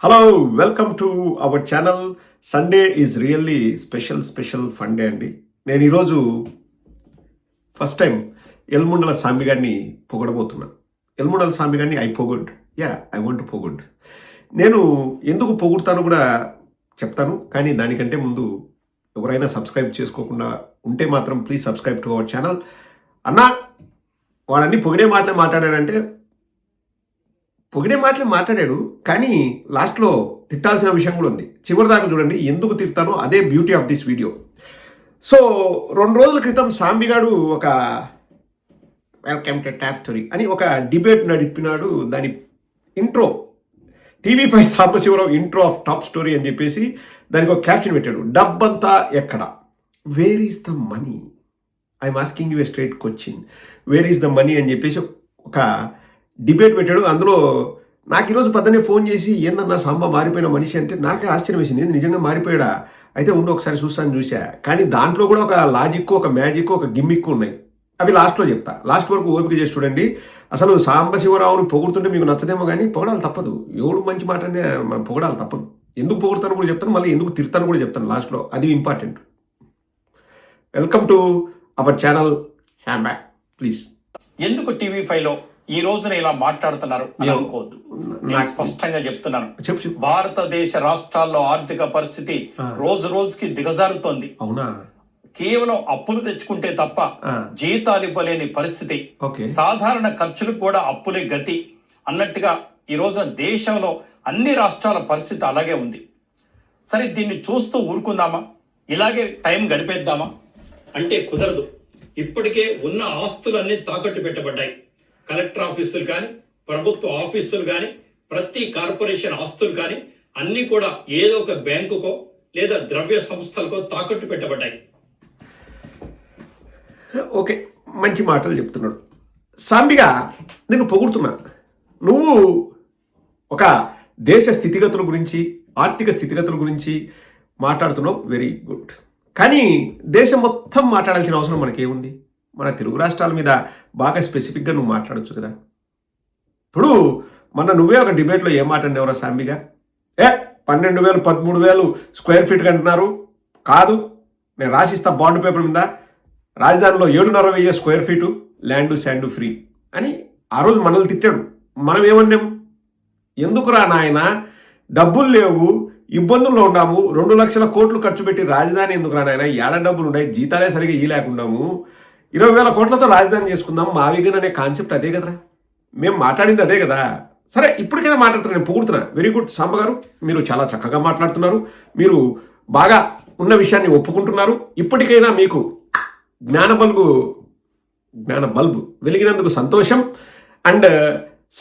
Hello welcome to our channel. Sunday is really special fun day అండి. నేను ఈరోజు first time ఎల్ముండల సాంబి గారిని పొగడబోతున్నా. ఎల్ముండల సాంబి గారిని ఐ వాంట్ టు పొగుడ్. నేను ఎందుకు పొగుడతాను కూడా చెప్తాను, కానీ దానికంటే ముందు ఎవరైనా సబ్స్క్రైబ్ చేసుకోకుండా ఉంటే మాత్రం please subscribe to our channel. అన్నా వాడన్నీ పొగిడే మాటలే మాట్లాడాడు, కానీ లాస్ట్లో తిట్టాల్సిన విషయం కూడా ఉంది. చివరిదాకా చూడండి, ఎందుకు తిడతానో అదే beauty of this video. So 2 రోజుల క్రితం సాంబిగాడు ఒక వెల్కమ్ టు టాప్ స్టోరీ అని ఒక డిబేట్ నడిపినాడు. దాని intro TV5 Sambasivarao intro of top story అని చెప్పేసి దానికి ఒక క్యాప్షన్ పెట్టాడు. డబ్బంతా ఎక్కడ, where is the money, I'm asking you a straight question, where is the money అని చెప్పేసి ఒక డిబేట్ పెట్టాడు. అందులో నాకు ఈరోజు పొద్దున్నే ఫోన్ చేసి ఏందన్నా సాంబా మారిపోయిన మనిషి అంటే నాకే ఆశ్చర్యం వేసింది. నిజంగా మారిపోయాడా, అయితే ఒకసారి చూసా. కానీ దాంట్లో కూడా ఒక లాజిక్, ఒక మ్యాజిక్, ఒక గిమ్మిక్ ఉన్నాయి. అవి లాస్ట్లో చెప్తా. లాస్ట్ వరకు ఓపిక చేసి చూడండి. అసలు సాంబశివరావుని పొగుడుతుంటే మీకు నచ్చదేమో, కానీ పొగడాలి తప్పదు. ఎవడు మంచి మాటనే మనం పొగడాలి తప్పదు. ఎందుకు పొగుడుతాను కూడా చెప్తాను, మళ్ళీ ఎందుకు తిడతాను కూడా చెప్తాను లాస్ట్లో. అది important. Welcome to our channel Samba, please. ఎందుకు TV5లో ఈ రోజున ఇలా మాట్లాడుతున్నారు అని అనుకోవద్దు. నేను స్పష్టంగా చెప్తున్నాను, భారతదేశ రాష్ట్రాల్లో ఆర్థిక పరిస్థితి రోజు రోజుకి దిగజారుతోంది. అవునా? కేవలం అప్పులు తెచ్చుకుంటే తప్ప జీతాలు ఇవ్వలేని పరిస్థితి, సాధారణ ఖర్చులకు కూడా అప్పులే గతి అన్నట్టుగా ఈ రోజున దేశంలో అన్ని రాష్ట్రాల పరిస్థితి అలాగే ఉంది. సరే, దీన్ని చూస్తూ ఊరుకుందామా, ఇలాగే టైం గడిపేద్దామా అంటే కుదరదు. ఇప్పటికే ఉన్న ఆస్తులన్నీ తాకట్టు పెట్టబడ్డాయి. కలెక్టర్ ఆఫీసులు కానీ, ప్రభుత్వ ఆఫీసులు కానీ, ప్రతి కార్పొరేషన్ ఆస్తులు కానీ అన్నీ కూడా ఏదో ఒక బ్యాంకుకో లేదా ద్రవ్య సంస్థలకో తాకట్టు పెట్టబడ్డాయి. ఓకే, మంచి మాటలు చెప్తున్నాడు సాంబిగా. నేను పొగుడుతున్నా. నువ్వు ఒక దేశ స్థితిగతుల గురించి, ఆర్థిక స్థితిగతుల గురించి మాట్లాడుతున్నావు, వెరీ గుడ్. కానీ దేశం మొత్తం మాట్లాడాల్సిన అవసరం మనకేముంది? మన తెలుగు రాష్ట్రాల మీద బాగా స్పెసిఫిక్గా నువ్వు మాట్లాడచ్చు కదా. ఇప్పుడు నువ్వే ఒక డిబేట్లో ఏం మాట అన్నావురా సాంబిగా? 12,000 13,000 స్క్వేర్ ఫీట్ అంటున్నారు. కాదు, నేను రాసిస్తా బాండ్ పేపర్ మీద, రాజధానిలో 7,500 square feet land sand free అని ఆ రోజు మనల్ని తిట్టాడు. మనం ఏమన్నాం? ఎందుకురా నాయన, డబ్బులు లేవు, ఇబ్బందుల్లో ఉన్నాము, 2 లక్షల కోట్లు ఖర్చు పెట్టి రాజధాని ఎందుకురా నాయన, ఏడ డబ్బులు ఉన్నాయి, జీతాలే సరిగా ఇవ్వలేకున్నాము, 20,000 కోట్లతో రాజధాని చేసుకుందాం, మా విగన్ అనే కాన్సెప్ట్ అదే కదరా, మేము మాట్లాడింది అదే కదా. సరే, ఇప్పటికైనా మాట్లాడుతున్నా, నేను పొగుడుతున్నా. వెరీ గుడ్ సాంబ గారు, మీరు చాలా చక్కగా మాట్లాడుతున్నారు, మీరు బాగా ఉన్న విషయాన్ని ఒప్పుకుంటున్నారు. ఇప్పటికైనా మీకు జ్ఞాన బల్బు వెలిగినందుకు సంతోషం. అండ్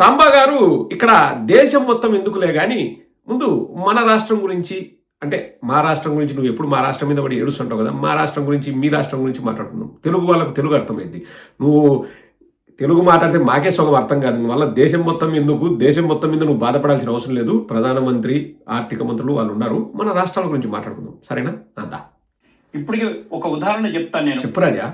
సాంబా గారు, ఇక్కడ దేశం మొత్తం ఎందుకులే కానీ ముందు మన రాష్ట్రం గురించి, అంటే మా రాష్ట్రం గురించి, నువ్వు ఎప్పుడు మా రాష్ట్రం మీద పడి ఏడుస్తుంటావు కదా, మా రాష్ట్రం గురించి, మీ రాష్ట్రం గురించి మాట్లాడుతున్నాం. తెలుగు వాళ్ళకు తెలుగు అర్థమైంది. నువ్వు తెలుగు మాట్లాడితే మాకే సగం అర్థం కాదు. వల్ల దేశం మొత్తం మీద నువ్వు బాధపడాల్సిన అవసరం లేదు. ప్రధానమంత్రి, ఆర్థిక మంత్రులు వాళ్ళు ఉన్నారు. మన రాష్ట్రాల గురించి మాట్లాడుకుందాం, సరేనా? అదా ఇప్పటికి ఒక ఉదాహరణ చెప్తాను నేను. చెప్పురాజా.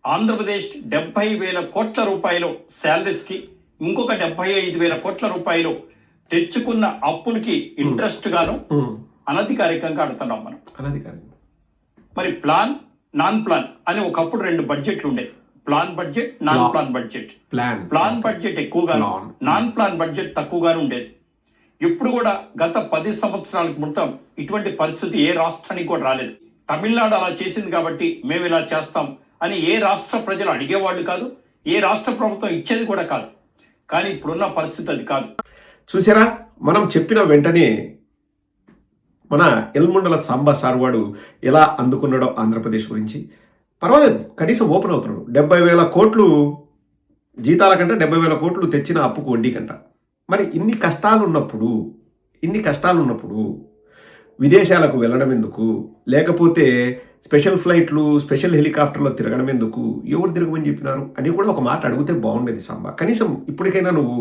ఆంధ్రప్రదేశ్ 70,000 కోట్ల రూపాయలు శాలరీస్కి, ఇంకొక 75,000 కోట్ల రూపాయలు తెచ్చుకున్న అప్పులకి ఇంట్రెస్ట్ గాను అనధికారికంగా కడుతున్నాం మనం. మరి ప్లాన్, నాన్ ప్లాన్ అని ఒకప్పుడు 2 బడ్జెట్లు ఉండేవి. Plan budget, non plan budget. Plan budget ఎక్కువగా, నాన్ ప్లాన్ బడ్జెట్ తక్కువగానే ఉండేది. ఇప్పుడు కూడా గత 10 సంవత్సరాలకు మొత్తం ఇటువంటి పరిస్థితి ఏ రాష్ట్రానికి కూడా రాలేదు. తమిళనాడు అలా చేసింది కాబట్టి మేము ఇలా చేస్తాం అని ఏ రాష్ట్ర ప్రజలు అడిగేవాళ్ళు కాదు, ఏ రాష్ట్ర ప్రభుత్వం ఇచ్చేది కూడా కాదు. కానీ ఇప్పుడున్న పరిస్థితి అది కాదు. చూసారా, మనం చెప్పిన వెంటనే మన ఎల్ముండల సాంబా సార్ వాడు ఎలా అందుకున్నాడో ఆంధ్రప్రదేశ్ గురించి. పర్వాలేదు, కనీసం ఓపెన్ అవుతున్నాడు. 70,000 కోట్లు జీతాల కంటే 70,000 కోట్లు తెచ్చిన అప్పుకు వడ్డీ కంట. మరి ఇన్ని కష్టాలు ఉన్నప్పుడు విదేశాలకు వెళ్ళడం ఎందుకు, లేకపోతే స్పెషల్ ఫ్లైట్లు, స్పెషల్ హెలికాప్టర్లో తిరగడం ఎందుకు, ఎవరు తిరగమని చెప్పినారు అని కూడా ఒక మాట అడిగితే బాగుండేది సాంబా. కనీసం ఇప్పటికైనా నువ్వు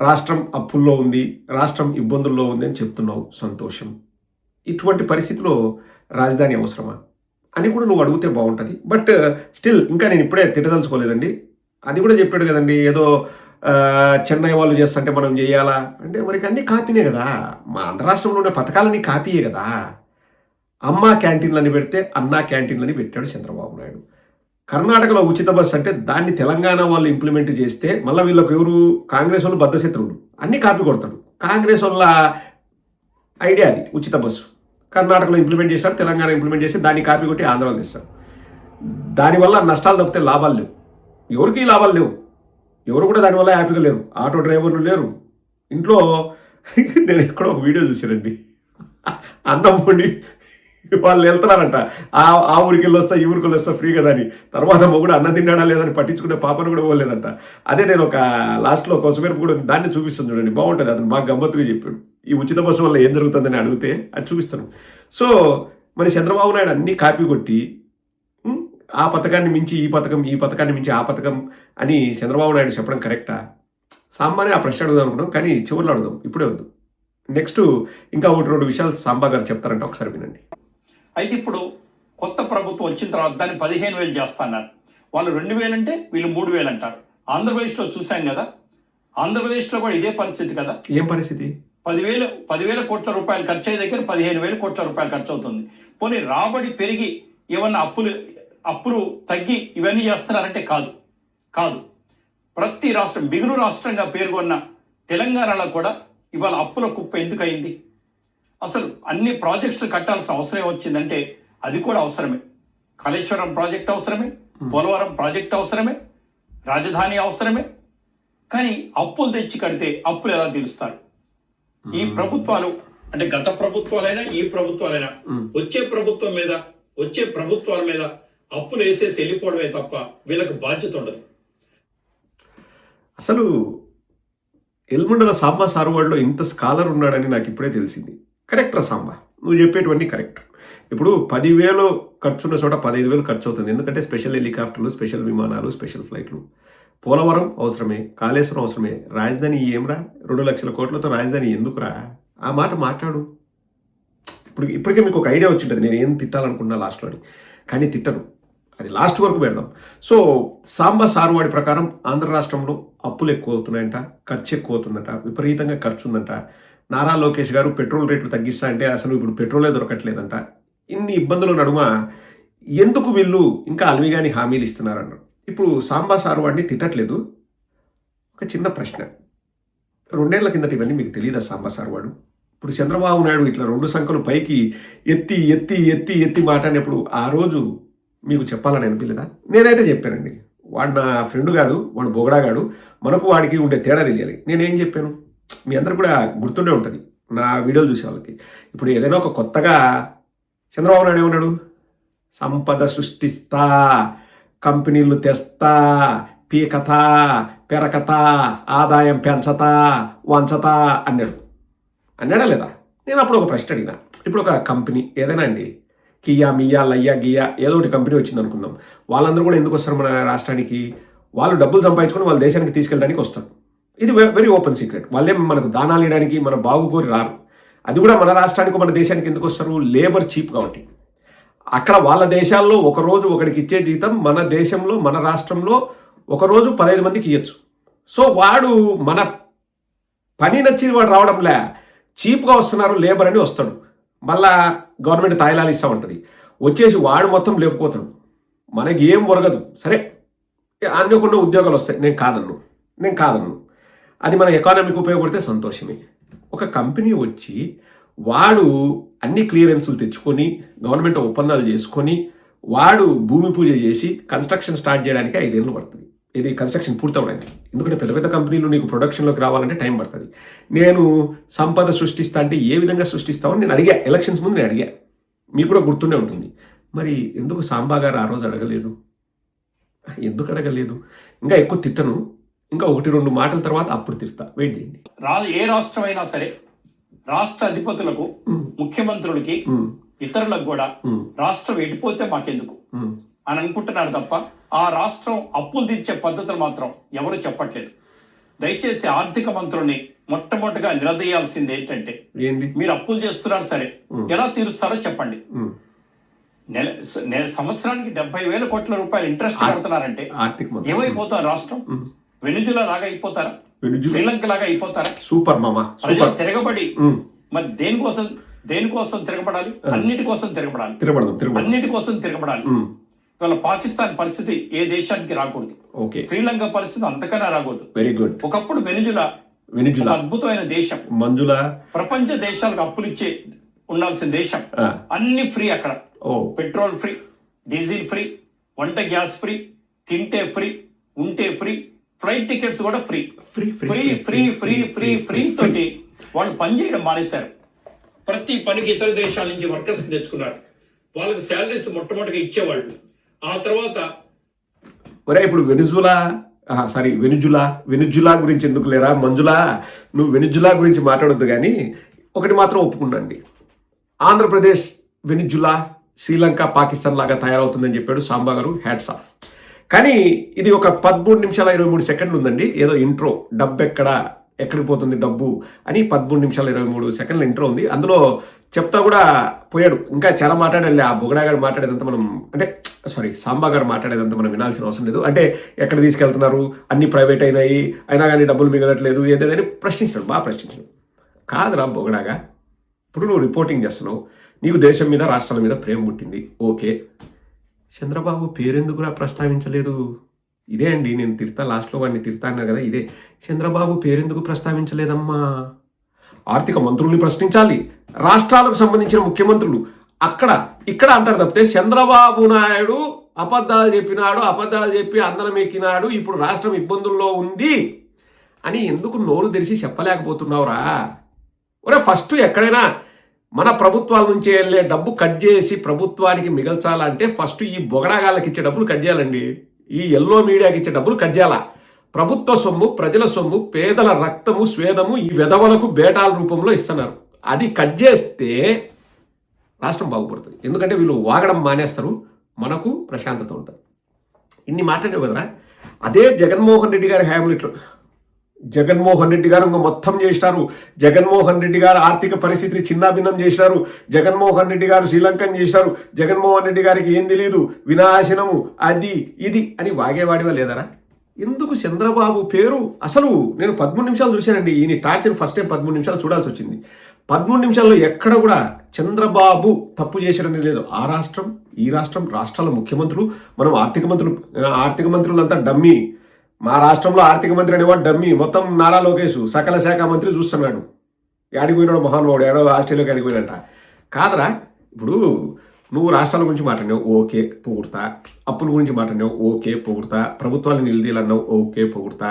రాష్ట్రం అప్పుల్లో ఉంది, రాష్ట్రం ఇబ్బందుల్లో ఉంది అని చెప్తున్నావు, సంతోషం. ఇటువంటి పరిస్థితిలో రాజధాని అవసరమా అని కూడా నువ్వు అడిగితే బాగుంటుంది. బట్ స్టిల్ ఇంకా నేను ఇప్పుడే తిట్టదలుచుకోలేదండి. అది కూడా చెప్పాడు కదండి, ఏదో చెన్నై వాళ్ళు చేస్తుంటే మనం చేయాలా అంటే మనకి అన్ని కాపీనే కదా. మా ఆంధ్ర రాష్ట్రంలో ఉన్న పథకాలన్నీ కాపీయే కదా. అమ్మా క్యాంటీన్లని పెడితే అన్నా క్యాంటీన్లని పెట్టాడు చంద్రబాబు నాయుడు. కర్ణాటకలో ఉచిత బస్సు అంటే దాన్ని తెలంగాణ వాళ్ళు ఇంప్లిమెంట్ చేస్తే మళ్ళీ వీళ్ళకి ఎవరు కాంగ్రెస్ వాళ్ళు బద్ధశత్రువులు అన్నీ కాపీ కొడతాడు. కాంగ్రెస్ వాళ్ళ ఐడియా అది ఉచిత బస్సు. కర్ణాటకలో ఇంప్లిమెంట్ చేశాడు, తెలంగాణ ఇంప్లిమెంట్ చేసి దాన్ని కాపీ కొట్టి ఆంధ్రాలో తెస్తాడు. దానివల్ల నష్టాలు తప్పితే లాభాలు లేవు, ఎవరికి లాభాలు లేవు, ఎవరు కూడా దానివల్ల హ్యాపీగా లేరు. ఆటో డ్రైవర్లు లేరు ఇంట్లో. నేను ఎక్కడో ఒక వీడియో చూసానండి, అన్నం వండి వాళ్ళు వెళ్తున్నారంట, ఆ ఊరికి వెళ్ళి వస్తా ఈ ఊరికి వెళ్ళి వస్తా ఫ్రీ కదా అని. తర్వాత మొగుడు అన్నం తిన్నాడా లేదని పట్టించుకునే పాపను కూడా పోలేదంట. అదే నేను ఒక లాస్ట్లో కొసమేరకు కూడా దాన్ని చూపిస్తాను చూడండి, బాగుంటుంది. అతను బాగా గమ్మత్తుగా చెప్పాడు. ఈ ఉచిత బస్సు వల్ల ఏం జరుగుతుందని అడిగితే అది చూపిస్తాను. సో మరి చంద్రబాబు నాయుడు అన్నీ కాపీ కొట్టి ఆ పథకాన్ని మించి ఈ పథకం, ఈ పథకాన్ని మించి ఆ పథకం అని చంద్రబాబు నాయుడు చెప్పడం కరెక్టా? సాంబానే ఆ ప్రశ్న అడుగుదాం అనుకున్నాం, కానీ చివరిలో అడుగుదాం, ఇప్పుడే వద్దు. నెక్స్ట్ ఇంకా ఒకటి రెండు విషయాలు సాంబా గారు చెప్తారంటే ఒకసారి వినండి. అయితే ఇప్పుడు కొత్త ప్రభుత్వం వచ్చిన తర్వాత దాన్ని 15,000 చేస్తున్నారు. వాళ్ళు 2,000 అంటే వీళ్ళు 3,000 అంటారు. ఆంధ్రప్రదేశ్లో చూసాం కదా, ఆంధ్రప్రదేశ్లో కూడా ఇదే పరిస్థితి కదా. ఏం పరిస్థితి? 10,000 కోట్ల రూపాయలు ఖర్చు అయ్యే దగ్గర 15,000 కోట్ల రూపాయలు ఖర్చు అవుతుంది. పోనీ రాబడి పెరిగి ఏమన్నా అప్పులు తగ్గి ఇవన్నీ చేస్తున్నారంటే కాదు. ప్రతి రాష్ట్రం మిగులు రాష్ట్రంగా పేర్కొన్న తెలంగాణలో కూడా ఇవాళ అప్పుల కుప్ప ఎందుకు అయింది? అసలు అన్ని ప్రాజెక్ట్స్ కట్టాల్సిన అవసరం వచ్చిందంటే అది కూడా అవసరమే. కాళేశ్వరం ప్రాజెక్ట్ అవసరమే, పోలవరం ప్రాజెక్ట్ అవసరమే, రాజధాని అవసరమే. కానీ అప్పులు తెచ్చి కడితే అప్పులు ఎలా తీరుస్తారు? ఈ ప్రభుత్వాలు అంటే గత ప్రభుత్వాలైనా ఈ ప్రభుత్వాలైనా వచ్చే ప్రభుత్వాల మీద అప్పులు వేసేసి వెళ్ళిపోవడమే తప్ప వీళ్ళకి బాధ్యత ఉండదు. అసలు ఎల్ముండల సాంబా సారువాడిలో ఇంత స్కాలర్ ఉన్నాడని నాకు ఇప్పుడే తెలిసింది. కరెక్ట్రా సాంబా, నువ్వు చెప్పేటువంటి కరెక్ట్. ఇప్పుడు 10,000 ఖర్చున్న చోట 15,000 ఖర్చు అవుతుంది. ఎందుకంటే స్పెషల్ హెలికాప్టర్లు, స్పెషల్ విమానాలు, స్పెషల్ ఫ్లైట్లు. పోలవరం అవసరమే, కాళేశ్వరం అవసరమే, రాజధాని ఏమ్రా 2 లక్షల కోట్లతో రాజధాని ఎందుకురా? ఆ మాట మాట్లాడు. ఇప్పటికే మీకు ఒక ఐడియా వచ్చింటుంది నేను ఏం తిట్టాలనుకున్నా లాస్ట్లోని, కానీ తిట్టను, అది లాస్ట్ వరకు పెడదాం. సో సాంబా సారువాడి ప్రకారం ఆంధ్ర రాష్ట్రంలో అప్పులు ఎక్కువ అవుతున్నాయంట, ఖర్చు ఎక్కువ అవుతుందంట, విపరీతంగా ఖర్చు ఉందంట. నారా లోకేష్ గారు పెట్రోల్ రేట్లు తగ్గిస్తా అంటే అసలు ఇప్పుడు పెట్రోలే దొరకట్లేదంట. ఇన్ని ఇబ్బందుల నడుమ ఎందుకు వీళ్ళు ఇంకా అల్విగాని హామీలు ఇస్తున్నారన్నారు. ఇప్పుడు సాంబా సారువాడిని తిట్టట్లేదు, ఒక చిన్న ప్రశ్న. 2 ఏళ్ల కిందట ఇవన్నీ మీకు తెలియదా సాంబా సారువాడు? ఇప్పుడు చంద్రబాబు నాయుడు ఇట్లా 2 సంఖ్యలు పైకి ఎత్తి ఎత్తి ఎత్తి ఎత్తి మాట్లాడినప్పుడు ఆ రోజు మీకు చెప్పాలని అనిపించలేదా? నేనైతే చెప్పానండి, వాడు నా ఫ్రెండ్ కాదు, వాడు బొగడాగాడు, మనకు వాడికి ఉండే తేడా తెలియాలి. నేనేం చెప్పాను మీ అందరు కూడా గుర్తుండే ఉంటుంది నా వీడియోలు చూసే వాళ్ళకి. ఇప్పుడు ఏదైనా ఒక కొత్తగా చంద్రబాబు నాయుడు ఏమన్నాడు? సంపద సృష్టిస్తా, కంపెనీలు తెస్తా, పీకతా, పెరకతా, ఆదాయం పెంచతా, వంచతా అన్నాడా లేదా? నేను అప్పుడు ఒక ప్రశ్న అడిగినా. ఇప్పుడు ఒక కంపెనీ ఏదైనా అండి, కియా, మియా, లయ్యా, గియా ఏదో ఒకటి కంపెనీ వచ్చింది అనుకుందాం. వాళ్ళందరూ కూడా ఎందుకు వస్తారు మన రాష్ట్రానికి? వాళ్ళు డబ్బులు సంపాదించుకొని వాళ్ళ దేశానికి తీసుకెళ్ళడానికి వస్తారు. ఇది వెరీ ఓపెన్ సీక్రెట్. వాళ్ళేం మనకు దానాలు ఇవ్వడానికి మన బాగుకోరి రారు. అది కూడా మన రాష్ట్రానికి మన దేశానికి ఎందుకు వస్తారు? లేబర్ చీప్ కాబట్టి. అక్కడ వాళ్ళ దేశాల్లో ఒకరోజు ఒకడికి ఇచ్చే జీతం మన దేశంలో మన రాష్ట్రంలో ఒకరోజు 15 మందికి ఇవ్వచ్చు. సో వాడు మన పని నచ్చి వాడు రావడంలే, చీప్గా వస్తున్నారు లేబర్ అని వస్తాడు. మళ్ళా గవర్నమెంట్ తాయిలాలు ఇస్తూ ఉంటుంది, వచ్చేసి వాడు మొత్తం లేకపోతాడు. మనకి ఏం ఒరగదు. సరే అనుకున్న ఉద్యోగాలు వస్తాయి, నేను కాదన్ను. అది మన ఎకానమీకి ఉపయోగపడితే సంతోషమే. ఒక కంపెనీ వచ్చి వాడు అన్ని క్లియరెన్సులు తెచ్చుకొని గవర్నమెంట్ ఒప్పందాలు చేసుకొని వాడు భూమి పూజ చేసి కన్స్ట్రక్షన్ స్టార్ట్ చేయడానికి 5 ఏళ్ళు పడుతుంది. ఇది కన్స్ట్రక్షన్ పూర్తవడానికి. ఎందుకంటే పెద్ద పెద్ద కంపెనీలు నీకు ప్రొడక్షన్లోకి రావాలంటే టైం పడుతుంది. నేను సంపద సృష్టిస్తా అంటే ఏ విధంగా సృష్టిస్తామని నేను అడిగా, ఎలక్షన్స్ ముందు నేను అడిగా, మీకు కూడా గుర్తుండే ఉంటుంది. మరి ఎందుకు సాంబా గారు ఆ రోజు అడగలేదు? ఎందుకు అడగలేదు? ఇంకా ఎక్కువ తిట్టను, ఇంకా 1-2 మాటల తర్వాత అప్పుడు తిడతా, వెయిట్ చేయండి. ఏ రాష్ట్రమైనా సరే రాష్ట్ర అధిపతులకు, ముఖ్యమంత్రులకి, ఇతరులకు కూడా రాష్ట్రం ఎడిపోతే మాకెందుకు అని అనుకుంటున్నారు తప్ప ఆ రాష్ట్రం అప్పులు తీర్చే పద్ధతులు మాత్రం ఎవరు చెప్పట్లేదు. దయచేసి ఆర్థిక మంత్రుల్ని మొట్టమొదటిగా నిలదీయాల్సింది ఏంటంటే, మీరు అప్పులు చేస్తున్నారు సరే, ఎలా తీరుస్తారో చెప్పండి. సంవత్సరానికి 70,000 కోట్ల రూపాయలు ఇంట్రెస్ట్ కడుతున్నారంటే ఏమైపోతాం రాష్ట్రం? వెనుజులా లాగా అయిపోతారా? వెనుజులా. శ్రీలంక లాగా అయిపోతారా? సూపర్ మామ, ప్రజలు సూపర్. తిరగబడి మరి దేనికోసం తిరగబడాలి? అన్నిటి కోసం తిరగబడాలి. అన్నిటి కోసం తిరగబడాలి. ఇవాళ పాకిస్తాన్ పరిస్థితి ఏ దేశానికి రాకూడదు. శ్రీలంక పరిస్థితి అంతకన్నా రాకూడదు. Very good. ఒకప్పుడు వెనుజులా అద్భుతమైన దేశం. ప్రపంచ దేశాలకు అప్పులు ఇచ్చే ఉండాల్సిన దేశం. అన్ని ఫ్రీ అక్కడ. పెట్రోల్ ఫ్రీ, డీజిల్ ఫ్రీ, వంట గ్యాస్ ఫ్రీ, తింటే ఫ్రీ, ఉంటే ఫ్రీ, ఫ్లైట్ టికెట్స్ కూడా free. Free free free free free free తోటి వాళ్ళు పనిచేయడం మానేశారు. ప్రతి పనికి ఇతర దేశాల నుంచి వర్కర్స్ తెచ్చుకున్నారు. వాళ్ళకి శాలరీస్ మొట్టమొదటిగా ఇచ్చేవాళ్ళు. ఆ తర్వాత ఇప్పుడు వెనుజులా గురించి ఎందుకు లేరా మంజులా, నువ్వు వెనుజులా గురించి మాట్లాడొద్దు. కానీ ఒకటి మాత్రం ఒప్పుకున్నాండి, ఆంధ్రప్రదేశ్ వెనుజులా, శ్రీలంక, పాకిస్తాన్ లాగా తయారవుతుందని చెప్పాడు సాంబా గారు. Hats off. కానీ ఇది ఒక 13 నిమిషాల 23 సెకండ్లు ఉందండి. ఏదో ఇంట్రో, డబ్బు ఎక్కడికి పోతుంది డబ్బు అని 13 నిమిషాల 23 సెకండ్ల ఇంట్రో ఉంది. అందులో చెప్తా కూడా పోయాడు. ఇంకా చాలా మాట్లాడాలి. ఆ బొగడా గారు మాట్లాడేదంతా మనం సాంబా గారు మాట్లాడేదంతా మనం వినాల్సిన అవసరం లేదు. అంటే ఎక్కడ తీసుకెళ్తున్నారు, అన్ని ప్రైవేట్ అయినాయి, అయినా కానీ డబ్బులు మిగలట్లేదు, ఏదేదని ప్రశ్నించాడు. బాగా ప్రశ్నించాడు. కాదురా బొగడాగా, ఇప్పుడు నువ్వు రిపోర్టింగ్ చేస్తున్నావు, నీకు దేశం మీద రాష్ట్రాల మీద ప్రేమ పుట్టింది, ఓకే. చంద్రబాబు పేరెందుకురా ప్రస్తావించలేదు? ఇదే అండి, నేను లాస్ట్లో వాడిని తిడతాను కదా, ఇదే. చంద్రబాబు పేరెందుకు ప్రస్తావించలేదమ్మా? ఆర్థిక మంత్రుల్ని ప్రశ్నించాలి, రాష్ట్రాలకు సంబంధించిన ముఖ్యమంత్రులు ఇక్కడ అంటారు తప్పితే చంద్రబాబు నాయుడు అబద్ధాలు చెప్పి అందరం ఎక్కినాడు, ఇప్పుడు రాష్ట్రం ఇబ్బందుల్లో ఉంది అని ఎందుకు నోరు తెరిచి చెప్పలేకపోతున్నావురా? ఫస్ట్ ఎక్కడైనా మన ప్రభుత్వాల నుంచి వెళ్ళే డబ్బు కట్ చేసి ప్రభుత్వానికి మిగల్చాలంటే ఫస్ట్ ఈ బొగడాగాళ్ళకి ఇచ్చే డబ్బులు కట్ చేయాలండి. ఈ ఎల్లో మీడియాకి ఇచ్చే డబ్బులు కట్ చేయాలా? ప్రభుత్వ సొమ్ము, ప్రజల సొమ్ము, పేదల రక్తము, స్వేదము ఈ వెధవలకు బేటాల రూపంలో ఇస్తున్నారు. అది కట్ చేస్తే రాష్ట్రం బాగుపడుతుంది. ఎందుకంటే వీళ్ళు వాగడం మానేస్తారు, మనకు ప్రశాంతత ఉంటుంది. ఇన్ని మాట్లాడేవు కదరా. అదే జగన్మోహన్ రెడ్డి గారి హయాంలో ఇట్లా జగన్మోహన్ రెడ్డి గారు మొత్తం చేసినారు. జగన్మోహన్ రెడ్డి గారు ఆర్థిక పరిస్థితిని చిన్నాభిన్నం చేసినారు. జగన్మోహన్ రెడ్డి గారు శ్రీలంకన్ చేసినారు. జగన్మోహన్ రెడ్డి గారికి ఏం తెలియదు, వినాశనము, అది ఇది అని వాగేవాడివా లేదరా? ఎందుకు చంద్రబాబు పేరు అసలు నేను 13 నిమిషాలు చూశానండి. ఈయన టార్చర్ ఫస్ట్ టైం 13 నిమిషాలు చూడాల్సి వచ్చింది. 13 నిమిషాల్లో ఎక్కడ కూడా చంద్రబాబు తప్పు చేసేది లేదు. ఆ రాష్ట్రం, ఈ రాష్ట్రం, రాష్ట్రాల ముఖ్యమంత్రులు, మనం ఆర్థిక మంత్రులంతా డమ్మీ. మా రాష్ట్రంలో ఆర్థిక మంత్రి అనేవాడు డమ్మీ. మొత్తం నారా లోకేష్ సకల శాఖ మంత్రి చూస్తున్నాడు. ఆడిపోయినాడు మహానుభావుడు, ఏడో ఆస్ట్రేలియాకి ఆడిపోయినట్ట. కాదరా, ఇప్పుడు నువ్వు రాష్ట్రాల గురించి మాట్లాడినావు, ఓకే పొగుడతా. అప్పుల గురించి మాట్లాడినావు, ఓకే పొగుడతా. ప్రభుత్వాలు నిలదీయాలన్నావు, ఓకే పొగుడతా.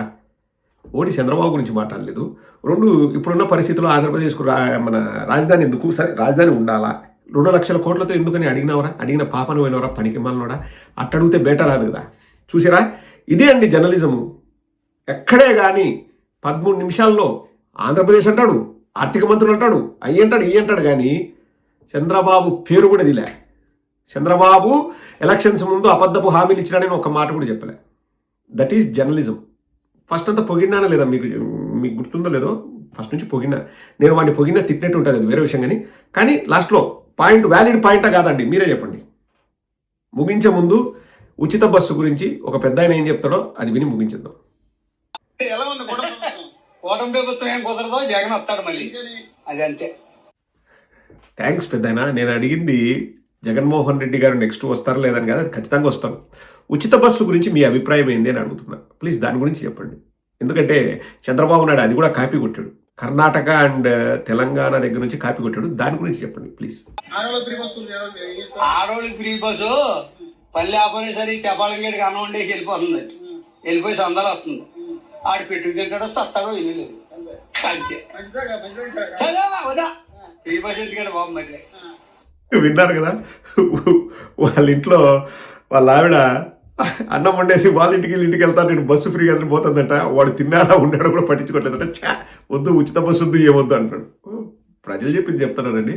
ఒకటి చంద్రబాబు గురించి మాట్లాడలేదు. రెండు, ఇప్పుడున్న పరిస్థితుల్లో ఆంధ్రప్రదేశ్కు మన రాజధాని ఎందుకు? సరే రాజధాని ఉండాలా? 2 లక్షల కోట్లతో ఎందుకని అడిగినవరా? అడిగిన పాపను పోయినవరా? పనికి మాలినోడా? అట్టడిగితే బెటర్ రాదు కదా. చూసారా, ఇదే అండి జర్నలిజము. ఎక్కడే కానీ 13 నిమిషాల్లో ఆంధ్రప్రదేశ్ అంటాడు, ఆర్థిక మంత్రులు అంటాడు, అయ్యి అంటాడు, ఇయ్యి అంటాడు, కానీ చంద్రబాబు పేరు కూడా దిలే. చంద్రబాబు ఎలక్షన్స్ ముందు అబద్ధపు హామీలు ఇచ్చినాడని ఒక మాట కూడా చెప్పలే. That is journalism. ఫస్ట్ అంతా పొగిడినానా లేదా? మీకు గుర్తుందో లేదో, ఫస్ట్ నుంచి పొగిడినా. నేను వాడిని పొగిడినా తిట్టినట్టు ఉంటుంది, అది వేరే విషయం. కానీ లాస్ట్లో పాయింట్ వ్యాలిడ్ పాయింటా కాదండి మీరే చెప్పండి. ముగించే ముందు ఉచిత బస్సు గురించి ఒక పెద్ద ఆయన ఏం చెప్తాడో అది విని ముగించేద్దాం. ఎలా ఉంది కూటమి ప్రభుత్వం ఏం కుదరదో జగన్ వస్తాడు మళ్ళీ, అది అంతే. థ్యాంక్స్ పెద్దాయన. నేను అడిగింది జగన్మోహన్ రెడ్డి గారు నెక్స్ట్ వస్తారా లేదని కాదు, అది ఖచ్చితంగా వస్తాను. ఉచిత బస్సు గురించి మీ అభిప్రాయం ఏంది అని అడుగుతున్నా. ప్లీజ్ దాని గురించి చెప్పండి. ఎందుకంటే చంద్రబాబు నాయుడు అది కూడా కాపీ కొట్టాడు. కర్ణాటక అండ్ తెలంగాణ దగ్గర నుంచి కాపీ కొట్టాడు. దాని గురించి చెప్పండి ప్లీజ్. ఆడోళ్ళకి ఫ్రీ బస్సు పల్లె ఆపనేసరి చెప్పాలంగేటికి అన్నం వండేసి వెళ్ళిపోతుంది. అది వెళ్ళిపోయి సందాలు వస్తుంది. ఆడు పెట్టుకు తింటాడో సత్తాడో ఇల్లు లేదు. ఫ్రీ బస్ ఎందుకంటే బాబు మధ్య విన్నారు కదా, వాళ్ళ ఇంట్లో వాళ్ళ ఆవిడ అన్నం వండేసి వాళ్ళ ఇంటికి వెళ్తాను, నేను బస్సు ఫ్రీగా అతను పోతుందట. వాడు తిన్నాడా ఉన్నాడో కూడా పట్టించుకోవట్లేదట. వద్దు ఉచిత బస్సు వద్దు, ఏమొద్దు అంటాడు. ప్రజలు చెప్పింది చెప్తున్నారండి.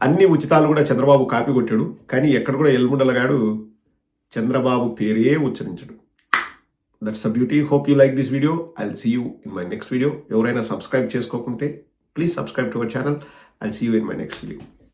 అన్ని ఉచితాలు కూడా చంద్రబాబు కాపీ కొట్టాడు. కానీ ఎక్కడ కూడా ఎల్ముండలగాడు చంద్రబాబు పేరే ఉచ్చరించడు. That's a beauty. Hope you like this video. I'll see you in my next video. ఎవరైనా సబ్స్క్రైబ్ చేసుకోకుంటే please subscribe to our channel. I'll see you in my next video.